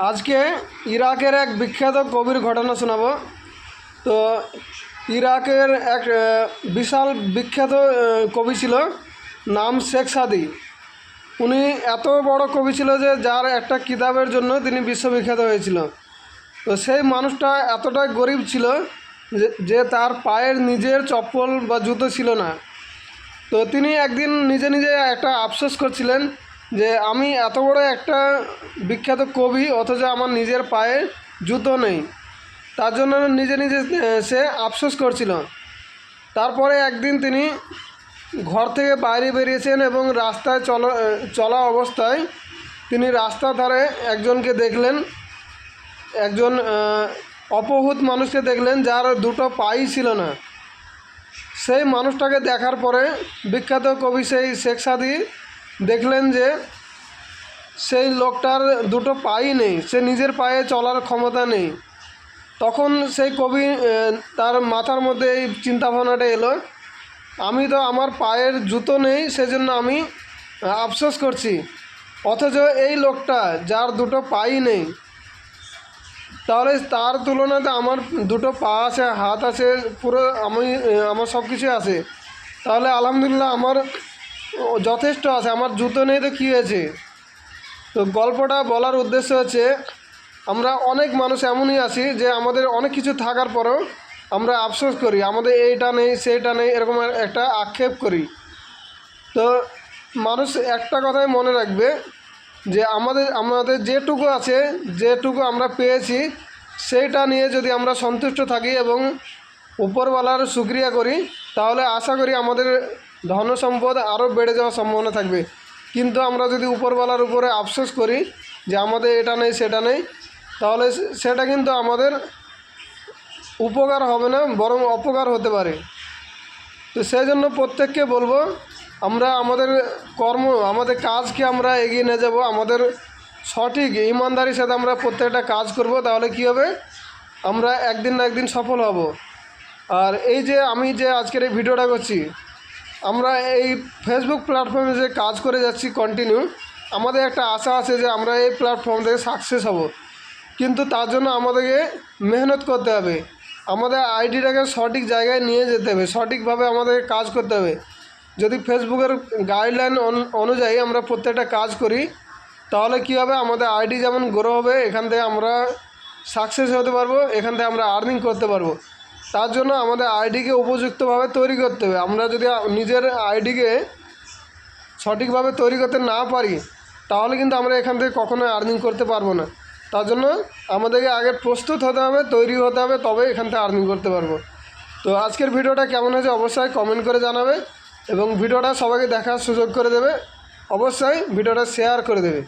আজকে ইরাকের এক বিখ্যাত কবির ঘটনা শোনাবো। তো ইরাকের এক বিশাল বিখ্যাত কবি ছিল, নাম শেখ সাদি। উনি এত বড় কবি ছিল যে যার একটা কিতাবের জন্য তিনি বিশ্ববিখ্যাত হয়েছিল। তো সেই মানুষটা এতটাই গরিব ছিল যে তার পায়ের নিজের চপ্পল বা জুতো ছিল না। তো তিনি একদিন নিজে নিজে একটা আফসোস করছিলেন যে আমি এত বড় একটা বিখ্যাত কবি, অথচ আমার নিজের পায়ে জুতো নেই। তার জন্য নিজে নিজে সে আফসোস করছিল। তারপরে একদিন তিনি ঘর থেকে বাইরে বেরিয়েছেন এবং রাস্তায় চলা অবস্থায় তিনি রাস্তার ধারে একজনকে দেখলেন, একজন অপহূত মানুষকে দেখলেন যার দুটো পাই ছিল না। সেই মানুষটাকে দেখার পরে বিখ্যাত কবি সেই শেখ সাদি দেখলেন যে সেই লোকটার দুটো পাই নেই, সে নিজের পায়ে চলার ক্ষমতা নেই। তখন সেই কবি তার মাথার মধ্যে এই চিন্তাভাবনাটা এলো, আমি তো আমার পায়ের জুতো নেই, সেজন্য আমি আফসোস করছি, অথচ এই লোকটা যার দুটো পাই নেই, তাহলে তার তুলনাতে আমার দুটো পা আছে, হাত আছে, পুরো আমার সব কিছু আছে, তাহলে আলহামদুলিল্লাহ আমার যথেষ্ট আছে। আমার জুতো নেই তো কী হয়েছে? তো গল্পটা বলার উদ্দেশ্য হচ্ছে, আমরা অনেক মানুষ এমনই আছি যে আমাদের অনেক কিছু থাকার পরেও আমরা আফসোস করি, আমাদের এইটা নেই সেইটা নেই, এরকম একটা আক্ষেপ করি। তো মানুষ একটা কথাই মনে রাখবে যে আমাদের যেটুকু আছে, যেটুকু আমরা পেয়েছি, সেইটা নিয়ে যদি আমরা সন্তুষ্ট থাকি এবং উপরওয়ালার শুকরিয়া করি, তাহলে আশা করি আমাদের ধন সম্পদ আরও বেড়ে যাওয়ার সম্ভাবনা থাকবে। কিন্তু আমরা যদি উপরওয়ালার উপরে আফসোস করি যে আমাদের এটা নেই সেটা নেই, তাহলে সেটা কিন্তু আমাদের উপকার হবে না, বরং অপকার হতে পারে। তো সেই জন্য প্রত্যেককে বলবো, আমরা আমাদের আমাদের কাজকে আমরা এগিয়ে নিয়ে যাব, আমাদের সঠিক ইমানদারির সাথে আমরা প্রত্যেকটা কাজ করব, তাহলে কি হবে, আমরা একদিন না একদিন সফল হব। আর এই যে আমি যে আজকের এই ভিডিওটা করছি, আমরা এই ফেসবুক প্ল্যাটফর্মে যে কাজ করে যাচ্ছি কন্টিনিউ, আমাদের একটা আশা আছে যে আমরা এই প্ল্যাটফর্ম থেকে সাকসেস হব। কিন্তু তার জন্য আমাদেরকে মেহনত করতে হবে, আমাদের আইডিটাকে সঠিক জায়গায় নিয়ে যেতে হবে, সঠিকভাবে আমাদের কাজ করতে হবে। যদি ফেসবুকের গাইডলাইন অনুযায়ী আমরা প্রত্যেকটা কাজ করি, তাহলে কী হবে, আমাদের আইডি যেমন গ্রো হবে, এখান থেকে আমরা সাকসেস হতে পারবো, এখান থেকে আমরা আর্নিং করতে পারবো। তার জন্য আমাদের আইডিকে উপযুক্তভাবে তৈরি করতে হবে। আমরা যদি নিজের আইডিকে সঠিকভাবে তৈরি করতে না পারি, তাহলে কিন্তু আমরা এখান থেকে কখনোই আর্নিং করতে পারবো না। তার জন্য আমাদেরকে আগে প্রস্তুত হতে হবে, তৈরি হতে হবে, তবে এখান থেকে আর্নিং করতে পারবো। তো আজকের ভিডিওটা কেমন হয়েছে অবশ্যই কমেন্ট করে জানাবে এবং ভিডিওটা সবাইকে দেখার সুযোগ করে দেবে, অবশ্যই ভিডিওটা শেয়ার করে দেবে।